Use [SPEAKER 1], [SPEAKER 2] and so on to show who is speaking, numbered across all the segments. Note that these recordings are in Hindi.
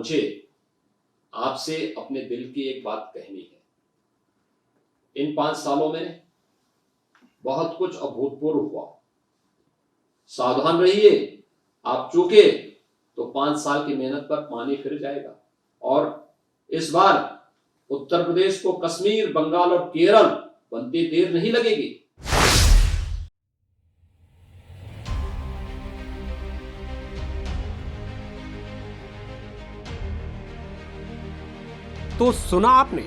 [SPEAKER 1] मुझे आपसे अपने दिल की एक बात कहनी है। इन 5 सालों में बहुत कुछ अभूतपूर्व हुआ। सावधान रहिए, आप चूके तो 5 साल की मेहनत पर पानी फिर जाएगा। और इस बार उत्तर प्रदेश को कश्मीर, बंगाल और केरल बनते देर नहीं लगेगी।
[SPEAKER 2] तो सुना आपने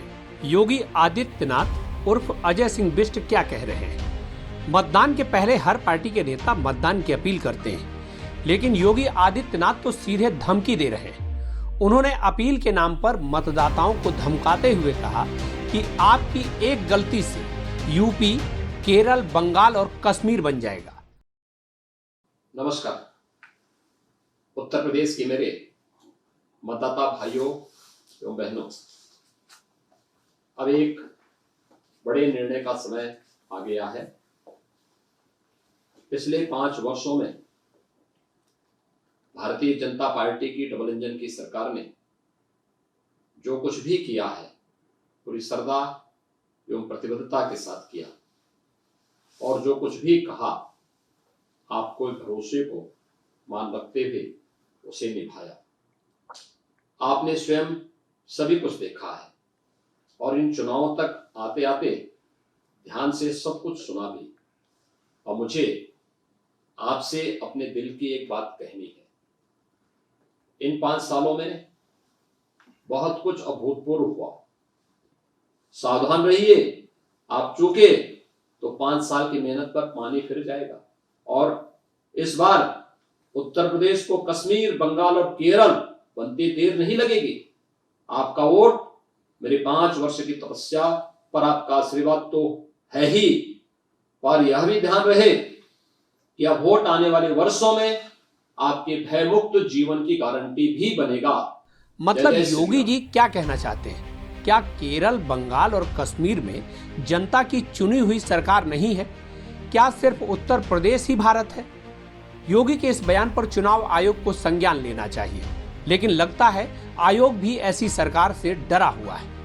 [SPEAKER 2] योगी आदित्यनाथ उर्फ अजय सिंह बिष्ट क्या कह रहे हैं। मतदान के पहले हर पार्टी के नेता मतदान की अपील करते हैं, लेकिन योगी आदित्यनाथ तो सीधे धमकी दे रहे हैं। उन्होंने अपील के नाम पर मतदाताओं को धमकाते हुए कहा कि आपकी एक गलती से यूपी, केरल, बंगाल और कश्मीर बन जाएगा।
[SPEAKER 1] नमस्कार। उत्तर प्रदेश के मेरे मतदाता भाइयों एवं बहनों, अब एक बड़े निर्णय का समय आ गया है। पिछले 5 वर्षों में भारतीय जनता पार्टी की डबल इंजन की सरकार ने जो कुछ भी किया है पूरी श्रद्धा एवं प्रतिबद्धता के साथ किया, और जो कुछ भी कहा आपको भरोसे को मान रखते हुए उसे निभाया। आपने स्वयं सभी कुछ देखा है और इन चुनावों तक आते आते ध्यान से सब कुछ सुना भी। और मुझे आपसे अपने दिल की एक बात कहनी है। इन 5 सालों में बहुत कुछ अभूतपूर्व हुआ। सावधान रहिए, आप चूके तो 5 साल की मेहनत पर पानी फिर जाएगा। और इस बार उत्तर प्रदेश को कश्मीर, बंगाल और केरल बनते देर नहीं लगेगी। आपका वोट मेरे 5 वर्ष की तपस्या पर आपका आशीर्वाद तो है ही, पर यह भी ध्यान रहे कि अब वोट आने वाले वर्षों में आपके भयमुक्त जीवन की गारंटी भी बनेगा।
[SPEAKER 2] मतलब योगी जी क्या कहना चाहते हैं? क्या केरल, बंगाल और कश्मीर में जनता की चुनी हुई सरकार नहीं है? क्या सिर्फ उत्तर प्रदेश ही भारत है? योगी के इस बयान पर चुनाव आयोग को संज्ञान लेना चाहिए, लेकिन लगता है आयोग भी ऐसी सरकार से डरा हुआ है।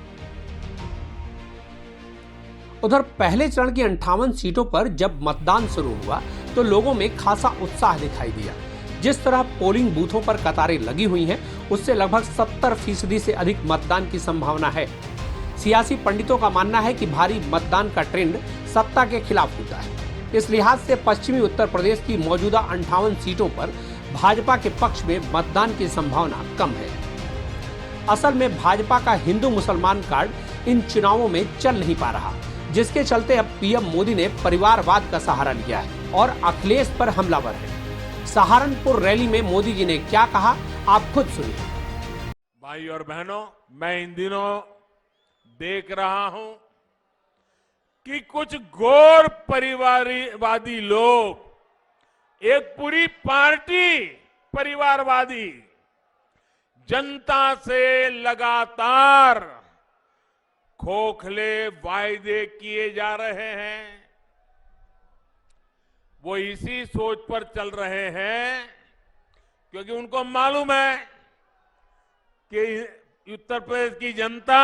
[SPEAKER 2] उधर पहले चरण की 58 सीटों पर जब मतदान शुरू हुआ तो लोगों में खासा उत्साह दिखाई दिया। जिस तरह पोलिंग बूथों पर कतारें लगी हुई हैं, उससे लगभग 70% से अधिक मतदान की संभावना है। सियासी पंडितों का मानना है कि भारी मतदान का ट्रेंड सत्ता के खिलाफ होता है। इस लिहाज से पश्चिमी उत्तर प्रदेश की मौजूदा 58 सीटों पर भाजपा के पक्ष में मतदान की संभावना कम है। असल में भाजपा का हिंदू मुसलमान कार्ड इन चुनावों में चल नहीं पा रहा, जिसके चलते अब पीएम मोदी ने परिवारवाद का सहारा लिया है और अखिलेश पर हमलावर है। सहारनपुर रैली में मोदी जी ने क्या कहा, आप खुद सुनिए।
[SPEAKER 3] भाई और बहनों, मैं इन दिनों देख रहा हूं कि कुछ गैर परिवारवादी लोग, एक पूरी पार्टी परिवारवादी, जनता से लगातार खोखले वायदे किए जा रहे हैं। वो इसी सोच पर चल रहे हैं क्योंकि उनको मालूम है कि उत्तर प्रदेश की जनता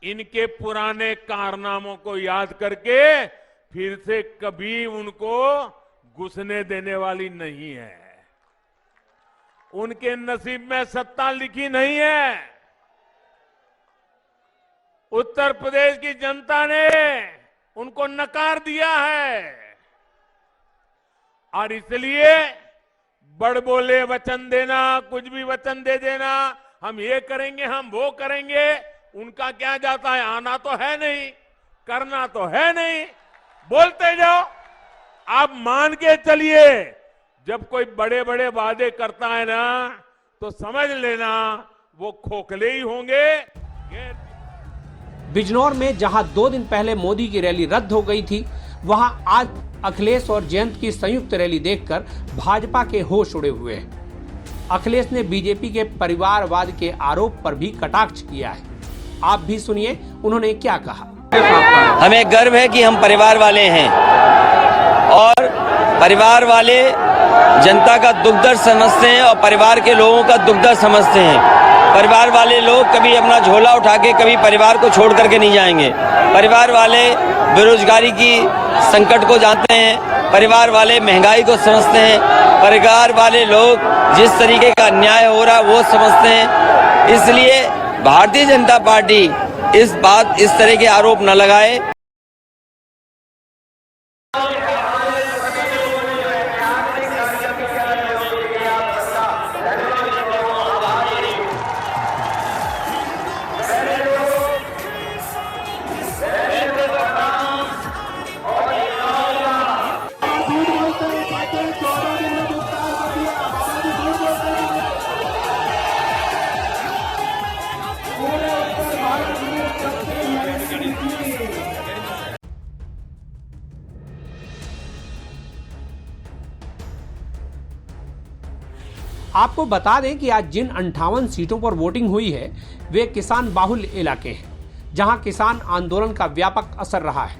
[SPEAKER 3] इनके पुराने कारनामों को याद करके फिर से कभी उनको घुसने देने वाली नहीं है। उनके नसीब में सत्ता लिखी नहीं है। उत्तर प्रदेश की जनता ने उनको नकार दिया है और इसलिए बड़बोले वचन देना, कुछ भी वचन दे देना, हम ये करेंगे, हम वो करेंगे, उनका क्या जाता है? आना तो है नहीं, करना तो है नहीं, बोलते जाओ। आप मान के चलिए, जब कोई बड़े बड़े वादे करता है ना, तो समझ लेना वो खोखले ही होंगे।
[SPEAKER 2] बिजनौर में जहां 2 दिन पहले मोदी की रैली रद्द हो गई थी, वहां आज अखिलेश और जयंत की संयुक्त रैली देखकर भाजपा के होश उड़े हुए हैं। अखिलेश ने बीजेपी के परिवारवाद के आरोप पर भी कटाक्ष किया है। आप भी सुनिए उन्होंने क्या कहा।
[SPEAKER 4] हमें गर्व है कि हम परिवार वाले हैं और परिवार वाले जनता का दुख दर्द समझते हैं और परिवार के लोगों का दुख दर्द समझते हैं। परिवार वाले लोग कभी अपना झोला उठा के कभी परिवार को छोड़ करके नहीं जाएंगे। परिवार वाले बेरोजगारी की संकट को जानते हैं, परिवार वाले महंगाई को समझते हैं, परिवार वाले लोग जिस तरीके का अन्याय हो रहा है वो समझते हैं। इसलिए भारतीय जनता पार्टी इस तरह के आरोप न लगाए।
[SPEAKER 2] आपको बता दें कि आज जिन 58 सीटों पर वोटिंग हुई है वे किसान बाहुल्य इलाके हैं, जहां किसान आंदोलन का व्यापक असर रहा है।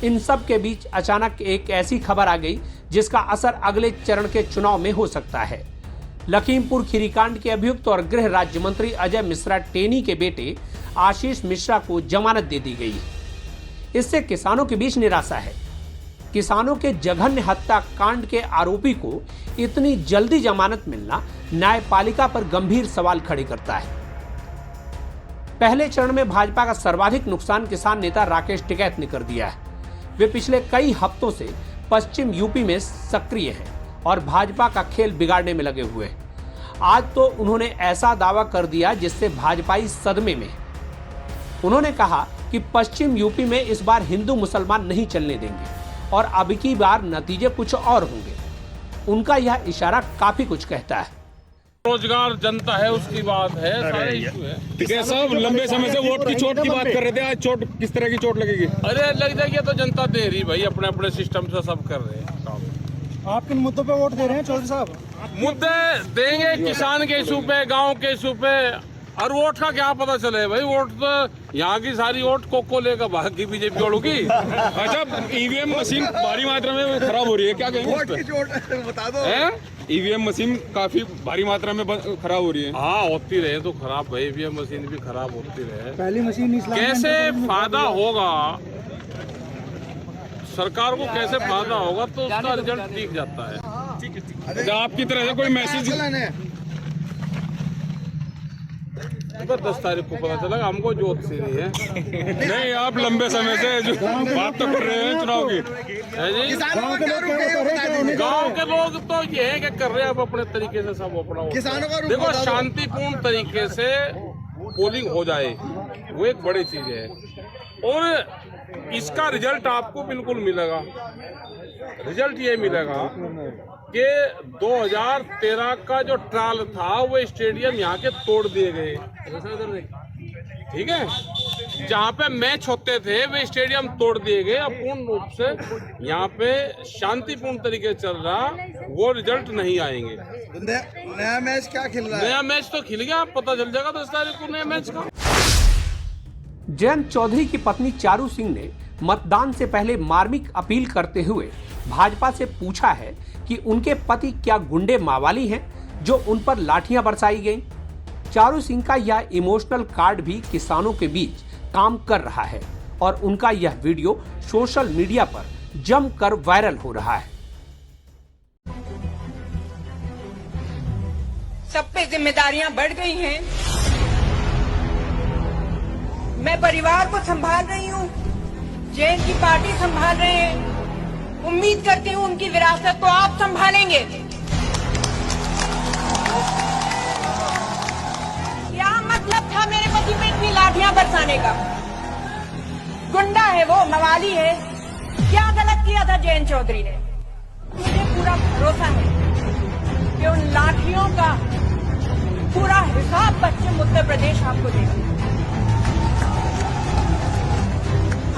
[SPEAKER 2] इन सब के बीच अचानक एक ऐसी खबर आ गई जिसका असर अगले चरण के चुनाव में हो सकता है। लखीमपुर खीरी कांड के अभियुक्त और गृह राज्य मंत्री अजय मिश्रा टेनी के बेटे आशीष मिश्रा को जमानत दे दी गई। इससे किसानों के बीच निराशा है। किसानों के जघन्य हत्या कांड के आरोपी को इतनी जल्दी जमानत मिलना न्यायपालिका पर गंभीर सवाल खड़े करता है। पहले चरण में भाजपा का सर्वाधिक नुकसान किसान नेता राकेश टिकैत ने कर दिया है। वे पिछले कई हफ्तों से पश्चिम यूपी में सक्रिय हैं और भाजपा का खेल बिगाड़ने में लगे हुए हैं। आज तो उन्होंने ऐसा दावा कर दिया जिससे भाजपाई सदमे में। उन्होंने कहा कि पश्चिम यूपी में इस बार हिंदू मुसलमान नहीं चलने देंगे और अब की बार नतीजे कुछ और होंगे। उनका यह इशारा काफी कुछ कहता है।
[SPEAKER 5] रोजगार जनता है उसकी बात है, सारे इशू है। टिकैत साहब लंबे समय से वोट की चोट की बात कर रहे थे, आज चोट किस तरह की चोट लगेगी? अरे लग जाएगी तो जनता दे रही भाई, अपने अपने सिस्टम से सब कर रहे हैं काम।
[SPEAKER 6] आप किन मुद्दों पे वोट दे रहे हैं चौधरी साहब?
[SPEAKER 5] मुद्दे देंगे किसान के इशू पे, गाँव के इशू पे। और वोट का क्या पता चले भाई, वोट तो यहाँ की सारी वोट को लेकर भाग की बीजेपी वालों की। अच्छा, ईवीएम मशीन भारी मात्रा में खराब हो रही है, क्या कहेंगे? बता दो। ईवीएम मशीन काफी भारी मात्रा में खराब हो रही है। हाँ, होती रहे तो खराब भाई, ईवीएम मशीन भी खराब होती रहे।
[SPEAKER 6] पहली मशीन
[SPEAKER 5] कैसे फायदा होगा सरकार को, कैसे फायदा होगा तो उसका रिजल्ट दिख जाता है। अच्छा, आपकी तरह से कोई मैसेज? 10 तारीख को पता चला, हमको जोत से नहीं है। नहीं, आप लंबे समय से जो बात तो कर रहे हैं चुनाव की है जी। गांव के लोग तो ये है कि कर रहे हैं अब अपने तरीके से सब अपना। देखो, शांतिपूर्ण तरीके से पोलिंग हो जाए वो एक बड़ी चीज है और इसका रिजल्ट आपको बिल्कुल मिलेगा। रिजल्ट ये मिलेगा कि 2013 का जो ट्रायल था वो स्टेडियम यहाँ के तोड़ दिए गए, ठीक है। जहाँ पे मैच होते थे वे स्टेडियम तोड़ दिए गए। अब पूर्ण रूप से यहाँ पे शांतिपूर्ण तरीके चल रहा, वो रिजल्ट नहीं आएंगे।
[SPEAKER 7] नया मैच क्या खिल रहा है?
[SPEAKER 5] नया मैच तो खिल गया, पता चल जाएगा 10 तारीख को नया मैच का।
[SPEAKER 2] जयंत चौधरी की पत्नी चारू सिंह ने मतदान से पहले मार्मिक अपील करते हुए भाजपा से पूछा है कि उनके पति क्या गुंडे मावाली हैं जो उन पर लाठियां बरसाई गईं। चारू सिंह का यह इमोशनल कार्ड भी किसानों के बीच काम कर रहा है और उनका यह वीडियो सोशल मीडिया पर जमकर वायरल हो रहा है।
[SPEAKER 8] सब पे जिम्मेदारियां बढ़ गई हैं। मैं परिवार को संभाल रही हूँ, जैन की पार्टी संभाल रहे हैं। उम्मीद करती हूँ उनकी विरासत तो आप संभालेंगे। क्या मतलब था मेरे पति पे इतनी लाठियां बरसाने का? गुंडा है वो, मवाली है। क्या गलत किया था जयंत चौधरी ने? मुझे पूरा भरोसा है कि उन लाठियों का पूरा हिसाब पश्चिम उत्तर प्रदेश आपको देगा।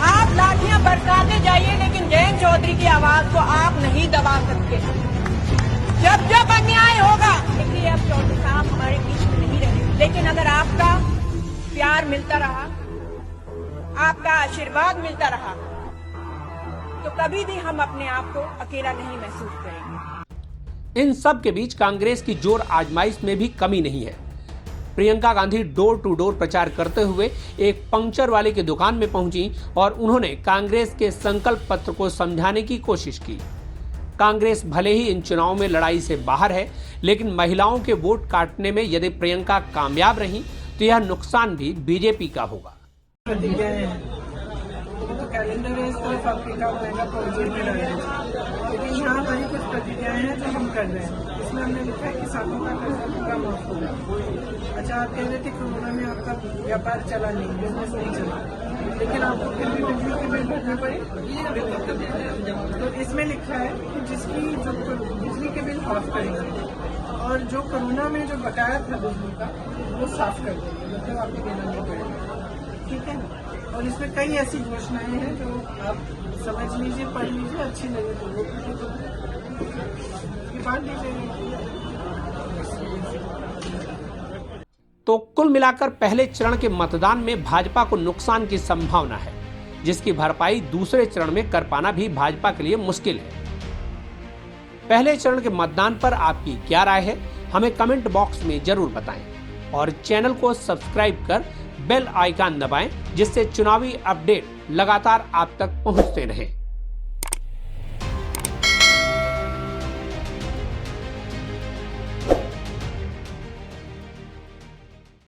[SPEAKER 8] आप लाठियां बरसाते जाइए, लेकिन जयंत चौधरी की आवाज को आप नहीं दबा सकते। जब जब अन्याय होगा, देखिए अब चौधरी साहब हमारे बीच में नहीं रहे, लेकिन अगर आपका प्यार मिलता रहा, आपका आशीर्वाद मिलता रहा, तो कभी भी हम अपने आप को अकेला नहीं महसूस करेंगे।
[SPEAKER 2] इन सब के बीच कांग्रेस की जोर आजमाइश में भी कमी नहीं है। Priyanka Gandhi door to door प्रचार करते हुए एक पंक्चर वाले की दुकान में पहुंची और उन्होंने कांग्रेस के संकल्प पत्र को समझाने की कोशिश की। कांग्रेस भले ही इन चुनावों में लड़ाई से बाहर है, लेकिन महिलाओं के वोट काटने में यदि प्रियंका कामयाब रही तो यह नुकसान भी बीजेपी का होगा।
[SPEAKER 6] तो कैलेंडर है, इस तरफ आपके काम रहेगा प्रोजेक्ट में रहेगा, लेकिन यहाँ हमारी कुछ प्रतिज्ञाएं हैं जो हम कर रहे हैं। इसमें हमने लिखा है कि सालों का कर्जा पूरा माफ होगा। अच्छा, आप कह रहे थे कोरोना में आपका व्यापार चला नहीं, बिजनेस नहीं चला, लेकिन आपको फिर भी बिजली के बिल भरने पड़े। तो इसमें लिखा है कि जिसकी जो बिजली के बिल माफ करेंगे और जो कोरोना में जो बकाया था बिजली का वो साफ कर देंगे, मतलब आपको देना नहीं पड़ेगा। ठीक है ना? और इसमें कई ऐसी घोषणाएं हैं जो आप समझ लीजिए, पढ़ लीजिए, अच्छी लगे तो वो बांट दीजिए।
[SPEAKER 2] तो कुल मिलाकर पहले चरण के मतदान में भाजपा को नुकसान की संभावना है, जिसकी भरपाई दूसरे चरण में कर पाना भी भाजपा के लिए मुश्किल है। पहले चरण के मतदान पर आपकी क्या राय है, हमें कमेंट बॉक्स में जरूर बताएं और चैनल को सब्सक्राइब कर बेल आइकन दबाएं, जिससे चुनावी अपडेट लगातार आप तक पहुंचते रहें।